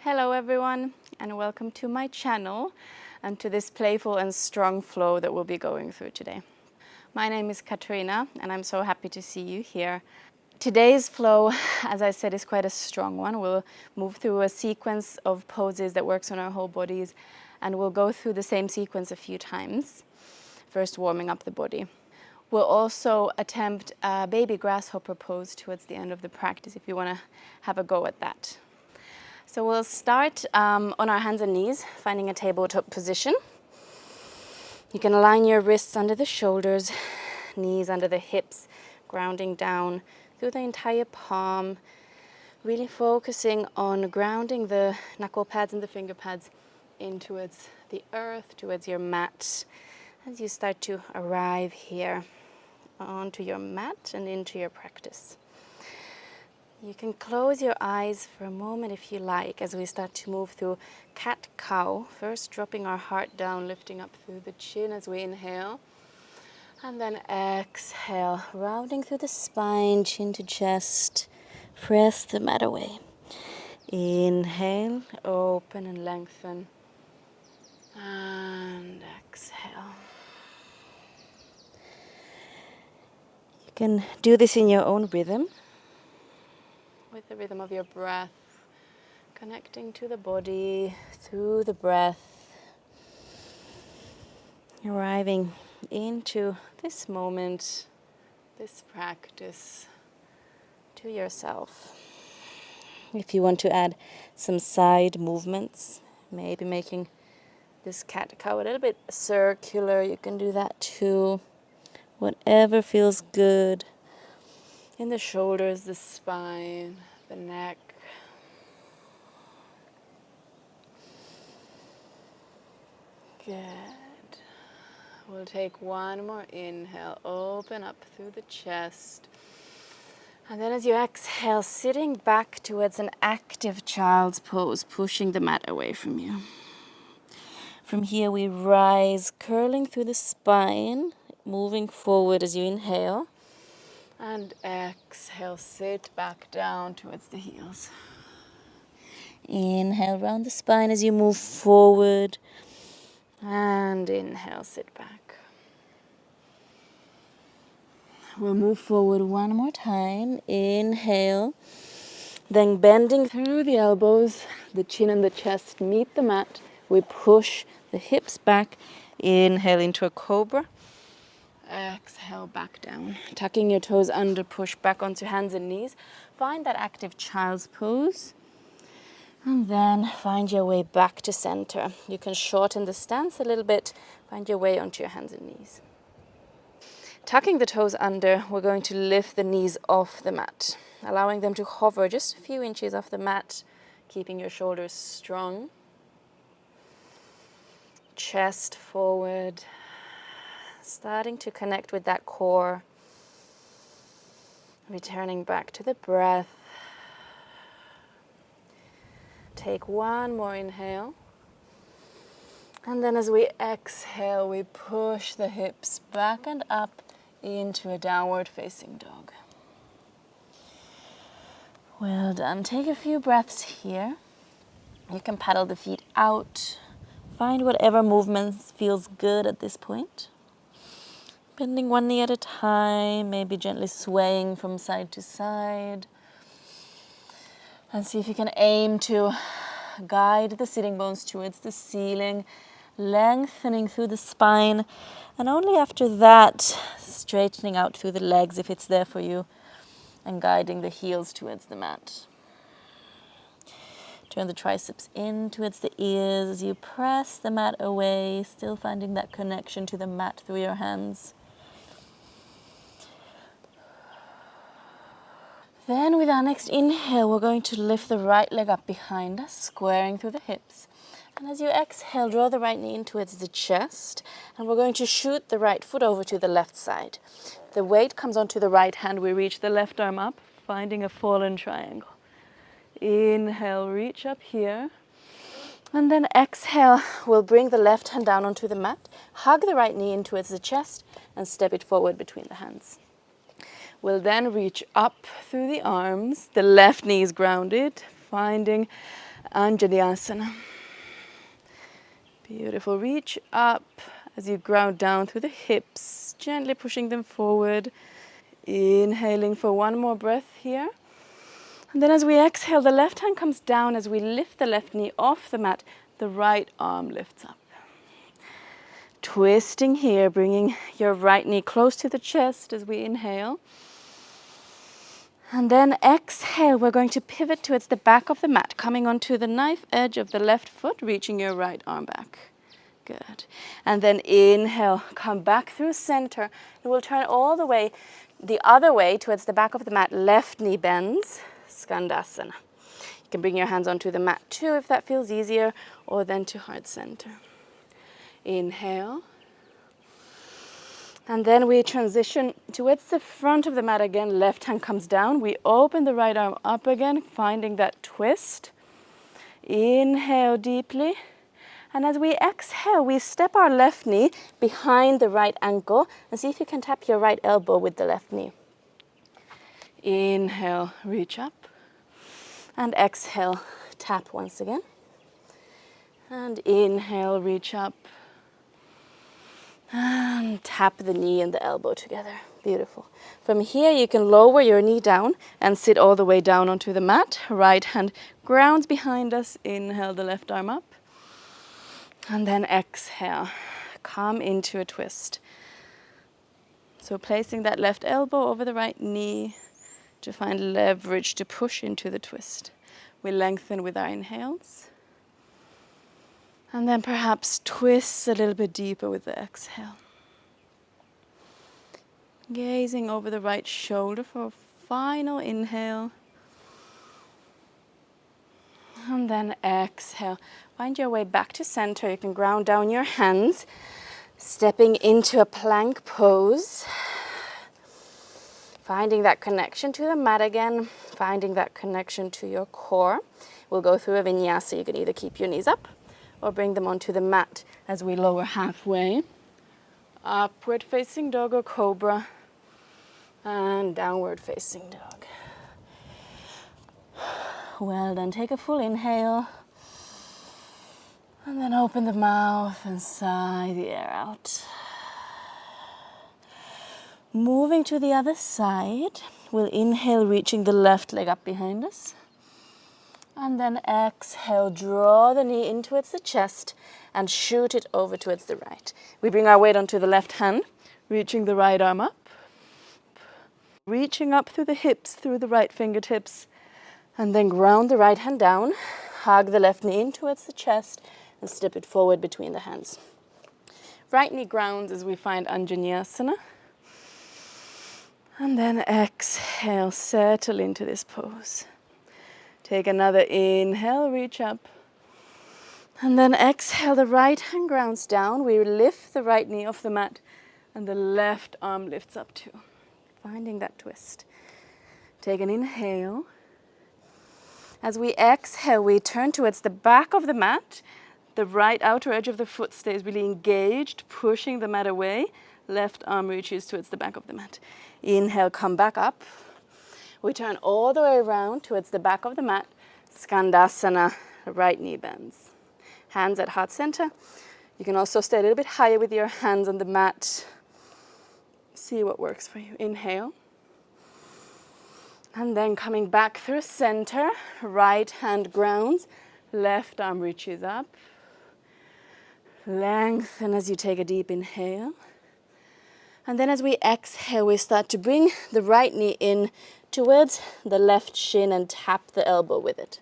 Hello everyone, and welcome to my channel and to this playful and strong flow that we'll be going through today. My name is Katariina and I'm so happy to see you here. Today's flow, as I said, is quite a strong one. We'll move through a sequence of poses that works on our whole bodies, and we'll go through the same sequence a few times, first warming up the body. We'll also attempt a baby grasshopper pose towards the end of the practice if you want to have a go at that. So we'll start on our hands and knees, finding a tabletop position. You can align your wrists under the shoulders, knees under the hips, grounding down through the entire palm, really focusing on grounding the knuckle pads and the finger pads in towards the earth, towards your mat, as you start to arrive here onto your mat and into your practice. You can close your eyes for a moment if you like as we start to move through cat-cow, first dropping our heart down, lifting up through the chin as we inhale, and then exhale, rounding through the spine, chin to chest, press the mat away. Inhale, open and lengthen, and exhale. You can do this in your own rhythm, with the rhythm of your breath, connecting to the body through the breath, arriving into this moment, this practice to yourself. If you want to add some side movements, maybe making this cat-cow a little bit circular, you can do that too. Whatever feels good. In the shoulders, the spine, the neck. Good. We'll take one more inhale, open up through the chest. And then as you exhale, sitting back towards an active child's pose, pushing the mat away from you. From here we rise, curling through the spine, moving forward as you inhale. And exhale, sit back down towards the heels. Inhale, round the spine as you move forward. And inhale, sit back. We'll move forward one more time. Inhale. Then bending through the elbows, the chin and the chest meet the mat. We push the hips back. Inhale into a cobra. Exhale, back down. Tucking your toes under, push back onto hands and knees. Find that active child's pose. And then find your way back to center. You can shorten the stance a little bit. Find your way onto your hands and knees. Tucking the toes under, we're going to lift the knees off the mat, allowing them to hover just a few inches off the mat, keeping your shoulders strong. Chest forward. Starting to connect with that core, returning back to the breath. Take one more inhale. And then as we exhale, we push the hips back and up into a downward facing dog. Well done. Take a few breaths here. You can paddle the feet out. Find whatever movement feels good at this point. Bending one knee at a time, maybe gently swaying from side to side. And see if you can aim to guide the sitting bones towards the ceiling, lengthening through the spine. And only after that, straightening out through the legs if it's there for you, and guiding the heels towards the mat. Turn the triceps in towards the ears as you press the mat away, still finding that connection to the mat through your hands. Then with our next inhale, we're going to lift the right leg up behind us, squaring through the hips. And as you exhale, draw the right knee in towards the chest. And we're going to shoot the right foot over to the left side. The weight comes onto the right hand. We reach the left arm up, finding a fallen triangle. Inhale, reach up here. And then exhale, we'll bring the left hand down onto the mat, hug the right knee in towards the chest, and step it forward between the hands. We'll then reach up through the arms, the left knee is grounded, finding Anjaneyasana. Beautiful. Reach up as you ground down through the hips, gently pushing them forward. Inhaling for one more breath here. And then as we exhale, the left hand comes down. As we lift the left knee off the mat, the right arm lifts up. Twisting here, bringing your right knee close to the chest as we inhale. And then exhale, we're going to pivot towards the back of the mat, coming onto the knife edge of the left foot, reaching your right arm back. Good. And then inhale, come back through center. And we'll turn all the way the other way towards the back of the mat. Left knee bends, Skandasana. You can bring your hands onto the mat too if that feels easier, or then to heart center. Inhale. And then we transition towards the front of the mat again. Left hand comes down. We open the right arm up again, finding that twist. Inhale deeply. And as we exhale, we step our left knee behind the right ankle and see if you can tap your right elbow with the left knee. Inhale, reach up. And exhale, tap once again. And inhale, reach up. And tap the knee and the elbow together. Beautiful. From here, you can lower your knee down and sit all the way down onto the mat. Right hand grounds behind us. Inhale the left arm up. And then exhale. Come into a twist. So placing that left elbow over the right knee to find leverage to push into the twist. We lengthen with our inhales. And then perhaps twist a little bit deeper with the exhale. Gazing over the right shoulder for a final inhale. And then exhale. Find your way back to center. You can ground down your hands. Stepping into a plank pose. Finding that connection to the mat again. Finding that connection to your core. We'll go through a vinyasa. You can either keep your knees up or bring them onto the mat as we lower halfway. Upward facing dog or cobra. And downward facing dog. Well done. Take a full inhale. And then open the mouth and sigh the air out. Moving to the other side. We'll inhale, reaching the left leg up behind us. And then exhale, draw the knee in towards the chest and shoot it over towards the right. We bring our weight onto the left hand, reaching the right arm up. Reaching up through the hips, through the right fingertips. And then ground the right hand down. Hug the left knee in towards the chest and step it forward between the hands. Right knee grounds as we find Anjaneyasana. And then exhale, settle into this pose. Take another inhale, reach up. And then exhale, the right hand grounds down. We lift the right knee off the mat and the left arm lifts up too. Finding that twist. Take an inhale. As we exhale, we turn towards the back of the mat. The right outer edge of the foot stays really engaged, pushing the mat away. Left arm reaches towards the back of the mat. Inhale, come back up. We turn all the way around towards the back of the mat. Skandasana, right knee bends. Hands at heart center. You can also stay a little bit higher with your hands on the mat. See what works for you. Inhale. And then coming back through center. Right hand grounds. Left arm reaches up. Lengthen as you take a deep inhale. And then as we exhale, we start to bring the right knee in towards the left shin and tap the elbow with it.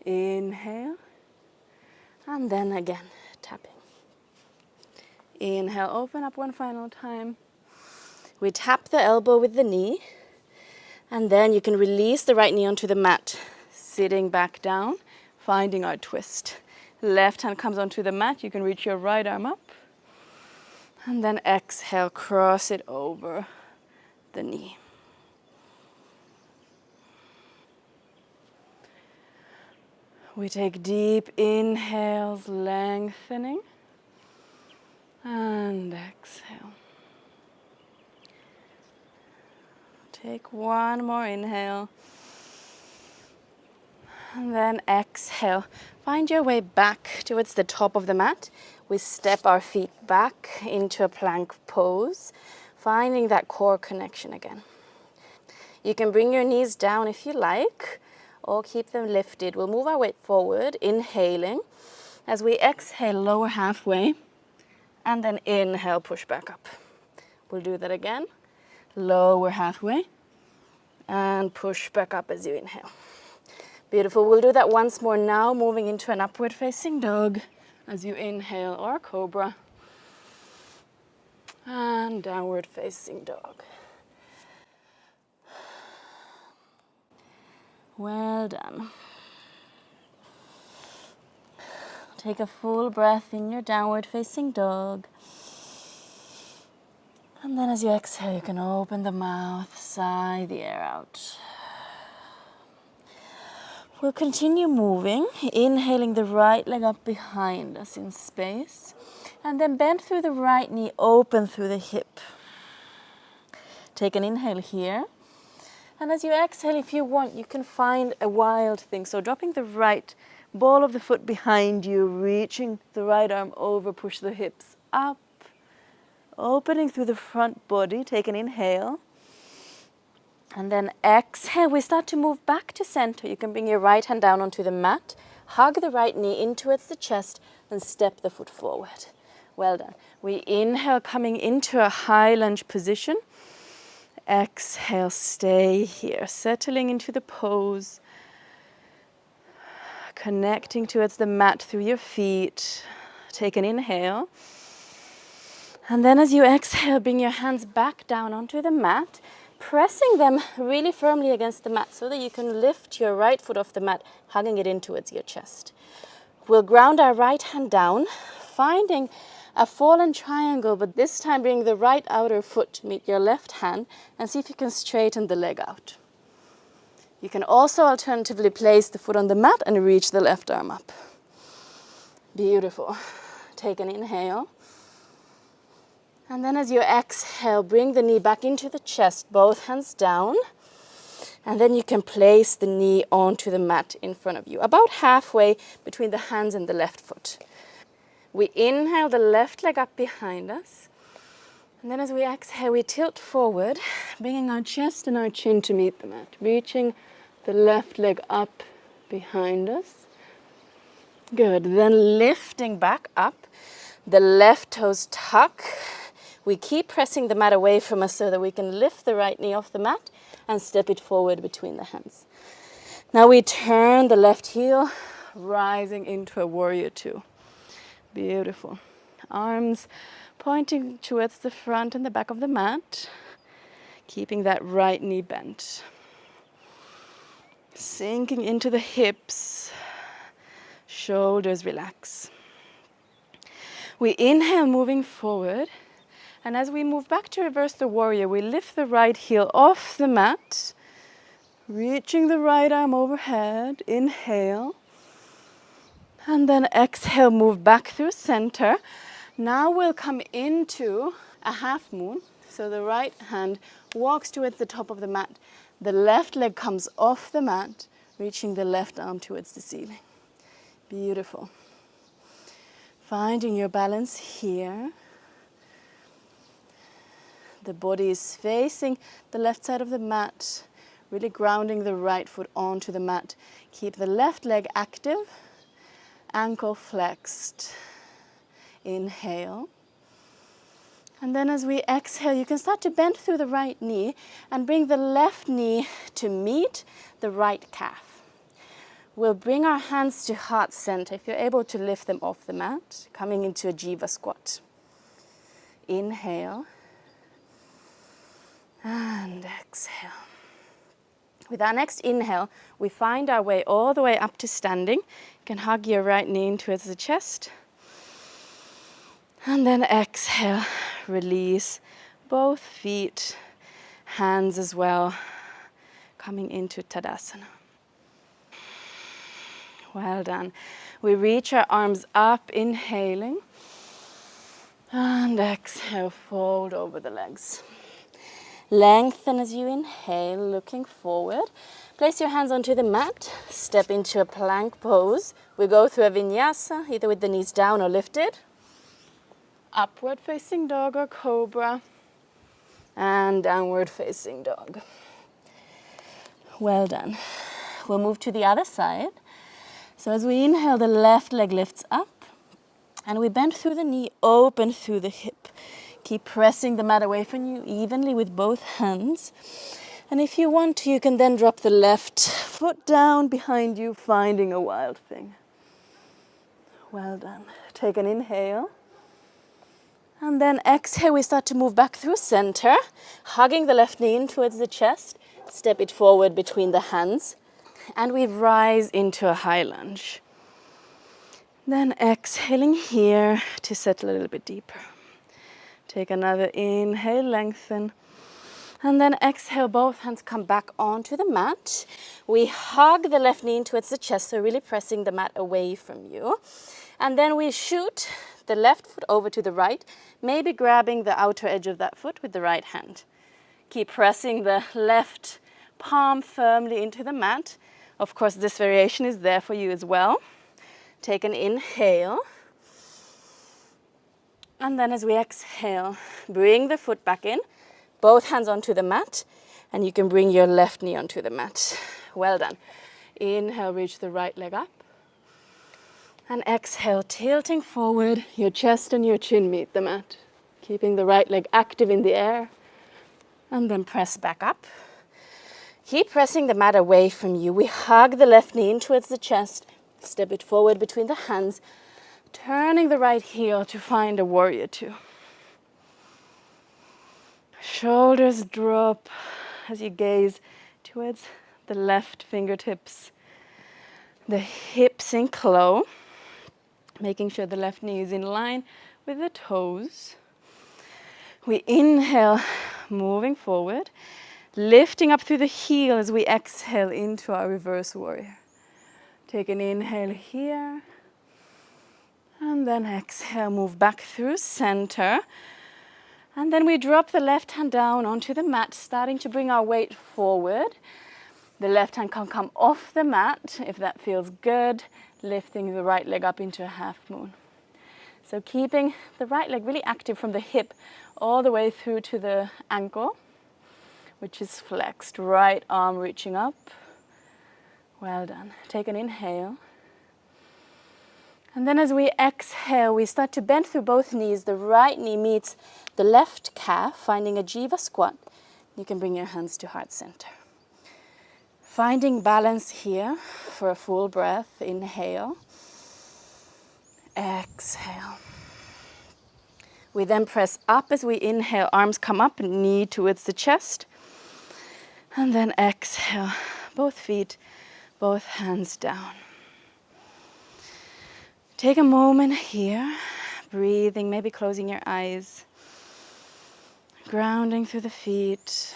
Inhale. And then again, tapping. Inhale, open up one final time. We tap the elbow with the knee. And then you can release the right knee onto the mat, sitting back down, finding our twist. Left hand comes onto the mat. You can reach your right arm up. And then exhale, cross it over the knee. We take deep inhales, lengthening. And exhale. Take one more inhale. And then exhale. Find your way back towards the top of the mat. We step our feet back into a plank pose, finding that core connection again. You can bring your knees down if you like, or keep them lifted. We'll move our weight forward, inhaling. As we exhale, lower halfway, and then inhale, push back up. We'll do that again. Lower halfway, and push back up as you inhale. Beautiful. We'll do that once more now, moving into an upward facing dog as you inhale, or cobra. And downward facing dog. Well done. Take a full breath in your downward facing dog. And then as you exhale, you can open the mouth, sigh the air out. We'll continue moving, inhaling the right leg up behind us in space. And then bend through the right knee, open through the hip. Take an inhale here. And as you exhale, if you want, you can find a wild thing. So dropping the right ball of the foot behind you, reaching the right arm over, push the hips up. Opening through the front body, take an inhale. And then exhale, we start to move back to center. You can bring your right hand down onto the mat, hug the right knee in towards the chest, and step the foot forward. Well done. We inhale, coming into a high lunge position. Exhale, stay here, settling into the pose. Connecting towards the mat through your feet. Take an inhale. And then as you exhale, bring your hands back down onto the mat, pressing them really firmly against the mat so that you can lift your right foot off the mat, hugging it in towards your chest. We'll ground our right hand down, finding a fallen triangle, but this time bring the right outer foot to meet your left hand and see if you can straighten the leg out. You can also alternatively place the foot on the mat and reach the left arm up. Beautiful. Take an inhale. And then as you exhale, bring the knee back into the chest, both hands down. And then you can place the knee onto the mat in front of you, about halfway between the hands and the left foot. We inhale the left leg up behind us. And then as we exhale, we tilt forward, bringing our chest and our chin to meet the mat, reaching the left leg up behind us. Good. Then lifting back up, the left toes tuck. We keep pressing the mat away from us so that we can lift the right knee off the mat and step it forward between the hands. Now we turn the left heel, rising into a warrior two. Beautiful. Arms pointing towards the front and the back of the mat, keeping that right knee bent. Sinking into the hips, shoulders relax. We inhale, moving forward. And as we move back to reverse the warrior, we lift the right heel off the mat, reaching the right arm overhead. Inhale. And then exhale, move back through center. Now we'll come into a half moon. So the right hand walks towards the top of the mat. The left leg comes off the mat, reaching the left arm towards the ceiling. Beautiful. Finding your balance here. The body is facing the left side of the mat, really grounding the right foot onto the mat. Keep the left leg active, ankle flexed. Inhale. And then as we exhale, you can start to bend through the right knee and bring the left knee to meet the right calf. We'll bring our hands to heart center, if you're able to lift them off the mat, coming into a Jiva squat. Inhale. And exhale. With our next inhale, we find our way all the way up to standing. You can hug your right knee in towards the chest. And then exhale, release both feet, hands as well, coming into Tadasana. Well done. We reach our arms up, inhaling. And exhale, fold over the legs. Lengthen as you inhale, looking forward. Place your hands onto the mat, step into a plank pose. We go through a vinyasa, either with the knees down or lifted. Upward facing dog or cobra. And downward facing dog. Well done. We'll move to the other side. So as we inhale, the left leg lifts up. And we bend through the knee, open through the hip. Keep pressing the mat away from you evenly with both hands. And if you want to, you can then drop the left foot down behind you, finding a wild thing. Well done. Take an inhale. And then exhale, we start to move back through center, hugging the left knee in towards the chest. Step it forward between the hands. And we rise into a high lunge. Then exhaling here to settle a little bit deeper. Take another inhale, lengthen. And then exhale, both hands come back onto the mat. We hug the left knee in towards the chest, so really pressing the mat away from you. And then we shoot the left foot over to the right, maybe grabbing the outer edge of that foot with the right hand. Keep pressing the left palm firmly into the mat. Of course, this variation is there for you as well. Take an inhale. And then as we exhale, bring the foot back in. Both hands onto the mat, and you can bring your left knee onto the mat. Well done. Inhale, reach the right leg up. And exhale, tilting forward, your chest and your chin meet the mat. Keeping the right leg active in the air. And then press back up. Keep pressing the mat away from you. We hug the left knee in towards the chest. Step it forward between the hands. Turning the right heel to find a warrior two. Shoulders drop as you gaze towards the left fingertips. The hips sink low, making sure the left knee is in line with the toes. We inhale, moving forward, lifting up through the heel as we exhale into our reverse warrior. Take an inhale here, and then exhale, move back through center. And then we drop the left hand down onto the mat, starting to bring our weight forward. The left hand can come off the mat if that feels good, lifting the right leg up into a half moon. So keeping the right leg really active from the hip all the way through to the ankle, which is flexed. Right arm reaching up. Well done. Take an inhale. And then as we exhale, we start to bend through both knees. The right knee meets the left calf, finding a jiva squat. You can bring your hands to heart center. Finding balance here for a full breath. Inhale. Exhale. We then press up as we inhale. Arms come up, knee towards the chest. And then exhale. Both feet, both hands down. Take a moment here, breathing, maybe closing your eyes, grounding through the feet,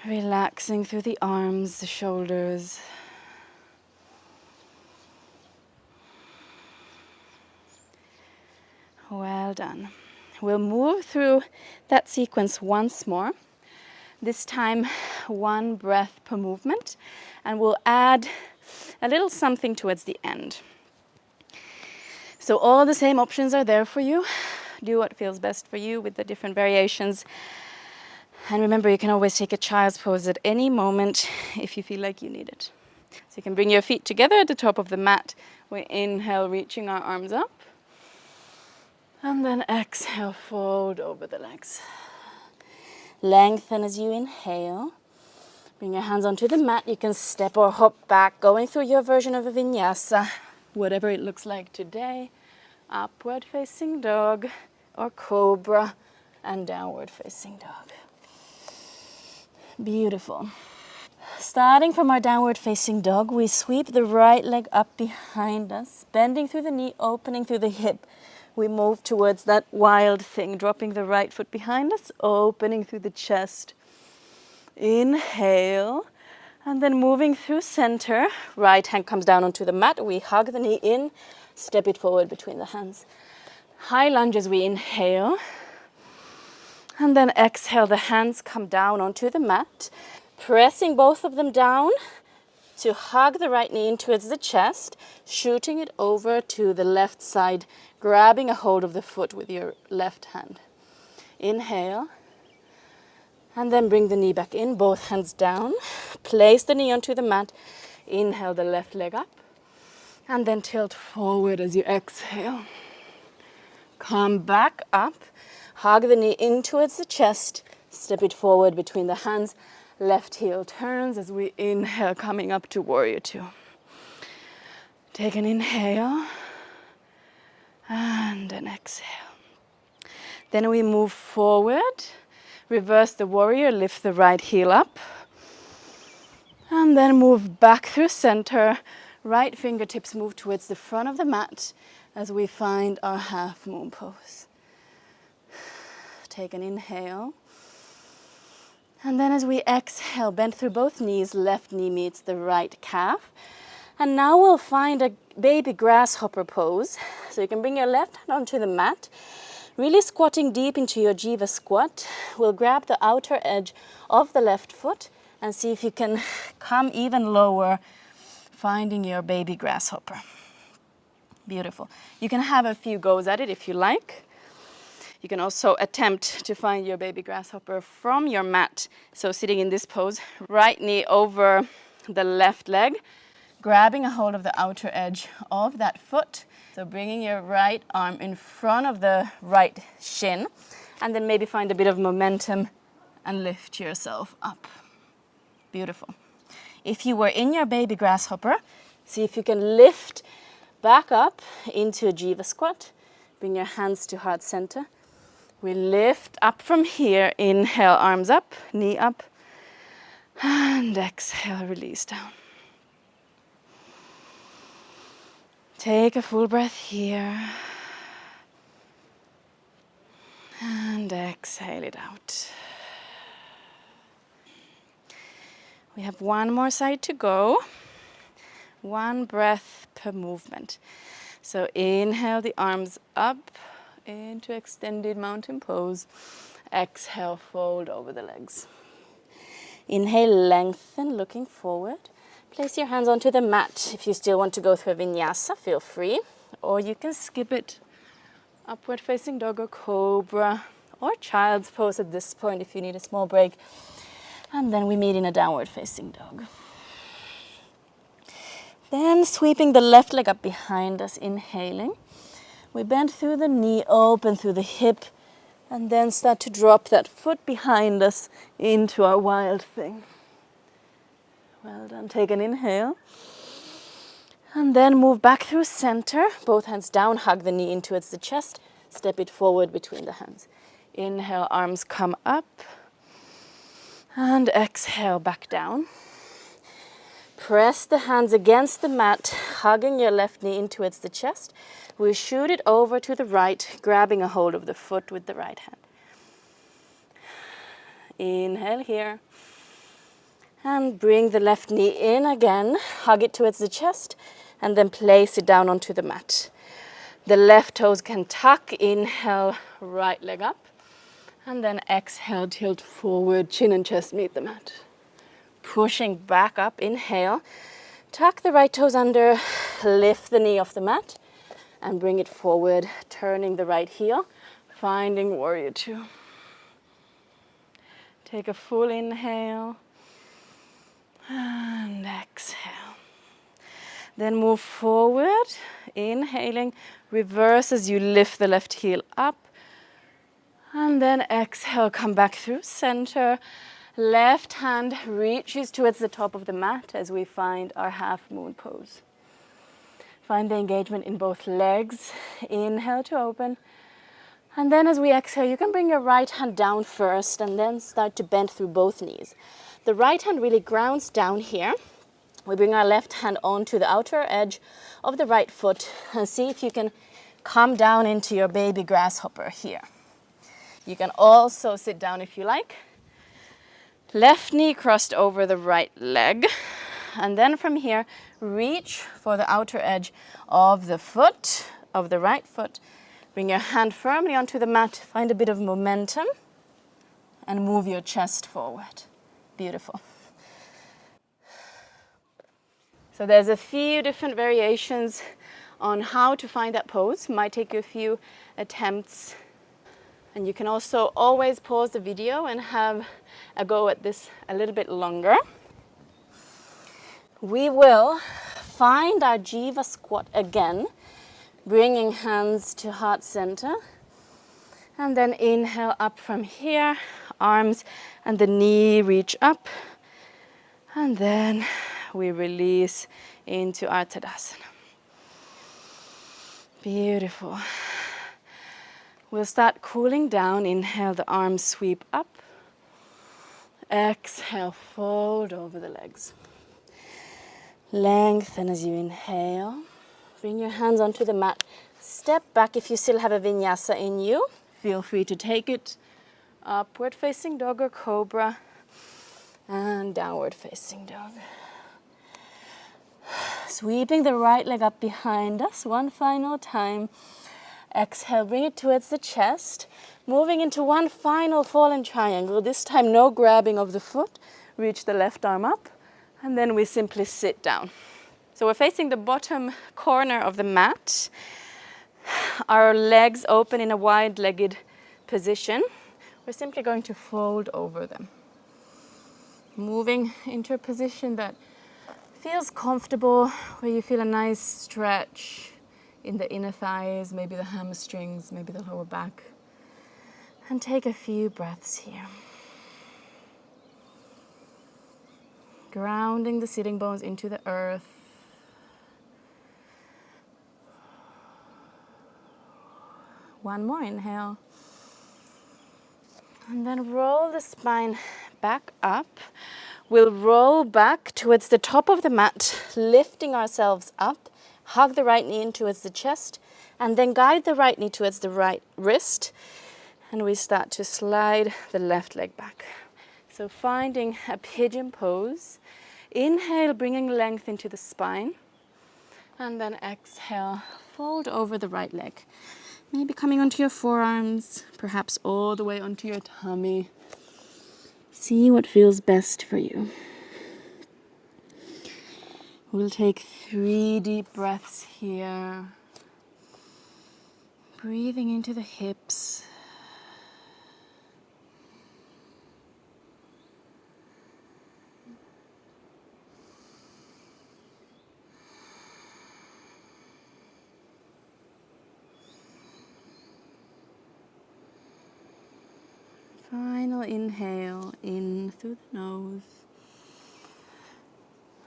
relaxing through the arms, the shoulders. Well done. We'll move through that sequence once more. This time, one breath per movement, and we'll add a little something towards the end. So all the same options are there for you. Do what feels best for you with the different variations. And remember, you can always take a child's pose at any moment if you feel like you need it. So you can bring your feet together at the top of the mat. We inhale, reaching our arms up. And then exhale, fold over the legs. Lengthen as you inhale. Bring your hands onto the mat. You can step or hop back, going through your version of a vinyasa, whatever it looks like today. Upward facing dog or cobra, and downward facing dog. Beautiful. Starting from our downward facing dog, we sweep the right leg up behind us, bending through the knee, opening through the hip. We move towards that wild thing, dropping the right foot behind us, opening through the chest. Inhale, and then moving through center. Right hand comes down onto the mat. We hug the knee in, step it forward between the hands. High lunge as we inhale. And then exhale, the hands come down onto the mat. Pressing both of them down to hug the right knee in towards the chest, shooting it over to the left side, grabbing a hold of the foot with your left hand. Inhale, and then bring the knee back in, both hands down. Place the knee onto the mat. Inhale the left leg up, and then tilt forward as you exhale. Come back up, hug the knee in towards the chest, step it forward between the hands. Left heel turns as we inhale, coming up to warrior two. Take an inhale and an exhale. Then we move forward, reverse the warrior, lift the right heel up, and then move back through center. Right fingertips move towards the front of the mat as we find our half moon pose. Take an inhale. And then as we exhale, bend through both knees, left knee meets the right calf. And now we'll find a baby grasshopper pose. So you can bring your left hand onto the mat, really squatting deep into your jiva squat. We'll grab the outer edge of the left foot and see if you can come even lower, finding your baby grasshopper. Beautiful. You can have a few goes at it if you like. You can also attempt to find your baby grasshopper from your mat. So sitting in this pose, right knee over the left leg, grabbing a hold of the outer edge of that foot. So bringing your right arm in front of the right shin, and then maybe find a bit of momentum and lift yourself up. Beautiful. If you were in your baby grasshopper, see if you can lift back up into a jiva squat. Bring your hands to heart center. We lift up from here, inhale, arms up, knee up, and exhale, release down. Take a full breath here, and exhale it out. We have one more side to go, one breath per movement. So inhale the arms up, into extended mountain pose. Exhale, fold over the legs. Inhale, lengthen, looking forward. Place your hands onto the mat. If you still want to go through a vinyasa, feel free. Or you can skip it. Upward facing dog or cobra, or child's pose at this point if you need a small break. And then we meet in a downward facing dog. Then sweeping the left leg up behind us, inhaling. We bend through the knee, open through the hip, and then start to drop that foot behind us into our wild thing. Well done. Take an inhale. And then move back through center. Both hands down, hug the knee in towards the chest. Step it forward between the hands. Inhale, arms come up. And exhale, back down. Press the hands against the mat, hugging your left knee in towards the chest. We shoot it over to the right, grabbing a hold of the foot with the right hand. Inhale here. And bring the left knee in again, hug it towards the chest, and then place it down onto the mat. The left toes can tuck, inhale, right leg up, and then exhale, tilt forward, chin and chest meet the mat. Pushing back up, inhale, tuck the right toes under, lift the knee off the mat, and bring it forward, turning the right heel, finding warrior two. Take a full inhale, and exhale. Then move forward, inhaling, reverse as you lift the left heel up, and then exhale, come back through center. Left hand reaches towards the top of the mat as we find our half moon pose. Find the engagement in both legs. Inhale to open. And then as we exhale, you can bring your right hand down first and then start to bend through both knees. The right hand really grounds down here. We bring our left hand onto the outer edge of the right foot and see if you can come down into your baby grasshopper here. You can also sit down if you like. Left knee crossed over the right leg. And then from here, reach for the outer edge of the foot, of the right foot. Bring your hand firmly onto the mat, find a bit of momentum, and move your chest forward. Beautiful. So there's a few different variations on how to find that pose. Might take you a few attempts. And you can also always pause the video and have a go at this a little bit longer. We will find our Jiva squat again, bringing hands to heart center. And then inhale up from here, arms and the knee reach up. And then we release into our Tadasana. Beautiful. We'll start cooling down. Inhale, the arms sweep up. Exhale, fold over the legs. Lengthen as you inhale. Bring your hands onto the mat. Step back if you still have a vinyasa in you. Feel free to take it. Upward facing dog or cobra. And downward facing dog. Sweeping the right leg up behind us one final time. Exhale, bring it towards the chest. Moving into one final fallen triangle. This time no grabbing of the foot. Reach the left arm up. And then we simply sit down. So we're facing the bottom corner of the mat. Our legs open in a wide-legged position. We're simply going to fold over them. Moving into a position that feels comfortable, where you feel a nice stretch in the inner thighs, maybe the hamstrings, maybe the lower back. And take a few breaths here. Grounding the sitting bones into the earth. One more inhale. And then roll the spine back up. We'll roll back towards the top of the mat, lifting ourselves up. Hug the right knee in towards the chest, and then guide the right knee towards the right wrist. And we start to slide the left leg back. So finding a pigeon pose. Inhale, bringing length into the spine. And then exhale, fold over the right leg. Maybe coming onto your forearms, perhaps all the way onto your tummy. See what feels best for you. We'll take 3 deep breaths here. Breathing into the hips. Final inhale in through the nose.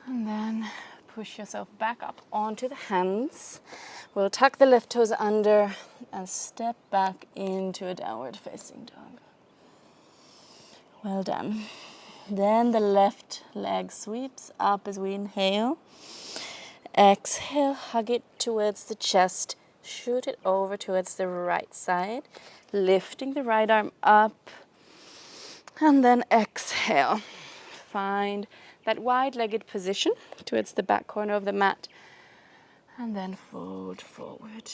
And then push yourself back up onto the hands. We'll tuck the left toes under and step back into a downward facing dog. Well done. Then the left leg sweeps up as we inhale. Exhale, hug it towards the chest. Shoot it over towards the right side. Lifting the right arm up. And then exhale. Find that wide-legged position towards the back corner of the mat. And then fold forward.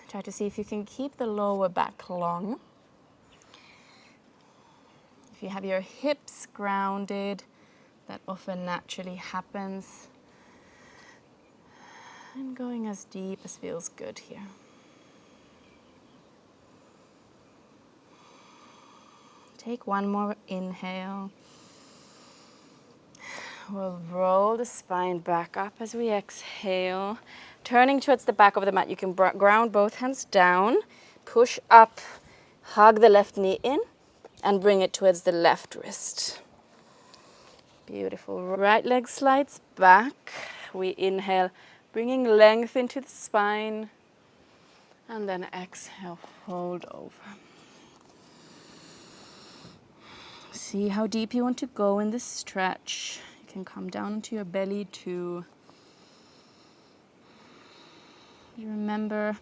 Try to see if you can keep the lower back long. If you have your hips grounded, that often naturally happens. And going as deep as feels good here. Take one more inhale. We'll roll the spine back up as we exhale. Turning towards the back of the mat, you can ground both hands down. Push up, hug the left knee in, and bring it towards the left wrist. Beautiful. Right leg slides back. We inhale, bringing length into the spine. And then exhale, fold over. See how deep you want to go in this stretch. You can come down to your belly too. You remember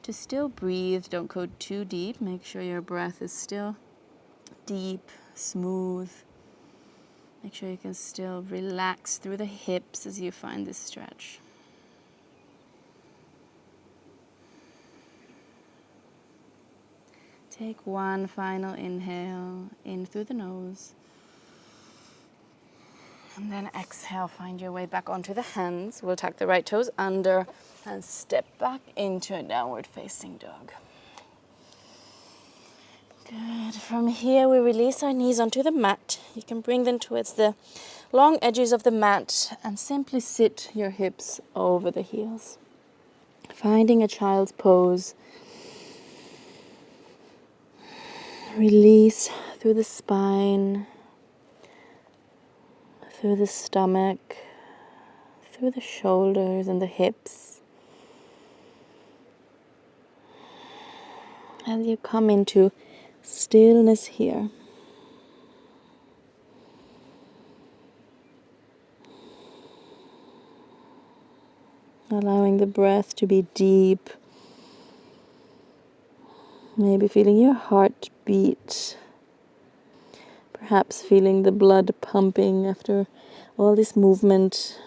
to still breathe. Don't go too deep. Make sure your breath is still deep, smooth. Make sure you can still relax through the hips as you find this stretch. Take one final inhale in through the nose. And then exhale, find your way back onto the hands. We'll tuck the right toes under and step back into a downward facing dog. Good. From here, we release our knees onto the mat. You can bring them towards the long edges of the mat and simply sit your hips over the heels. Finding a child's pose. Release through the spine, through the stomach, through the shoulders and the hips. As you come into stillness here. Allowing the breath to be deep. Maybe feeling your heart beat. Perhaps feeling the blood pumping after all this movement.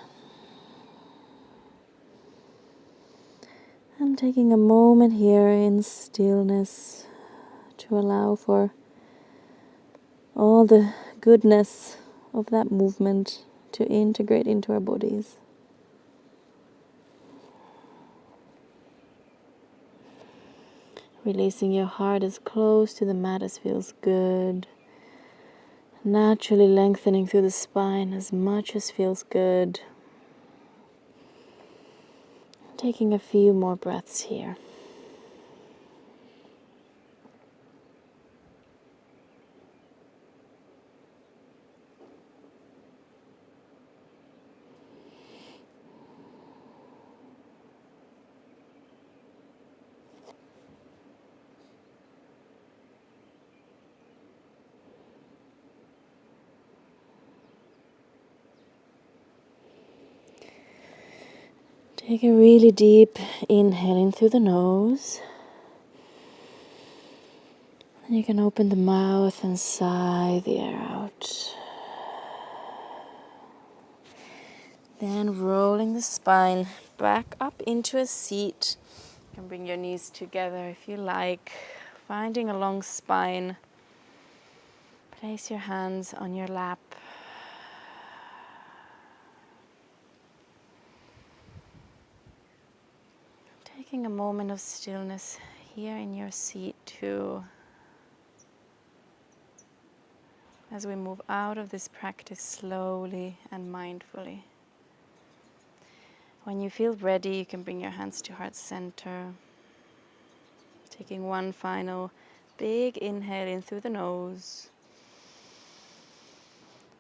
And taking a moment here in stillness to allow for all the goodness of that movement to integrate into our bodies. Releasing your heart as close to the mat as feels good. Naturally lengthening through the spine as much as feels good. Taking a few more breaths here. Take a really deep inhale in through the nose. And you can open the mouth and sigh the air out. Then rolling the spine back up into a seat. You can bring your knees together if you like. Finding a long spine. Place your hands on your lap. Taking a moment of stillness here in your seat too. As we move out of this practice slowly and mindfully. When you feel ready, you can bring your hands to heart center. Taking one final big inhale in through the nose.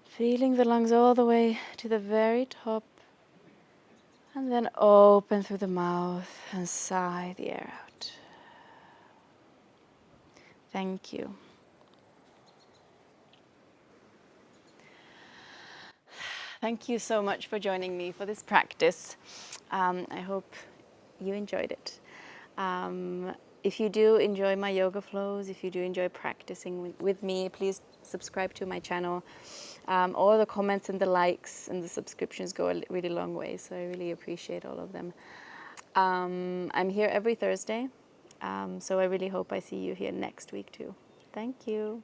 Feeling the lungs all the way to the very top. And then open through the mouth and sigh the air out. Thank you. Thank you so much for joining me for this practice. I hope you enjoyed it. If you do enjoy my yoga flows, if you do enjoy practicing with me, please subscribe to my channel. All the comments and the likes and the subscriptions go a really long way, so I really appreciate all of them. I'm here every Thursday, so I really hope I see you here next week too. Thank you.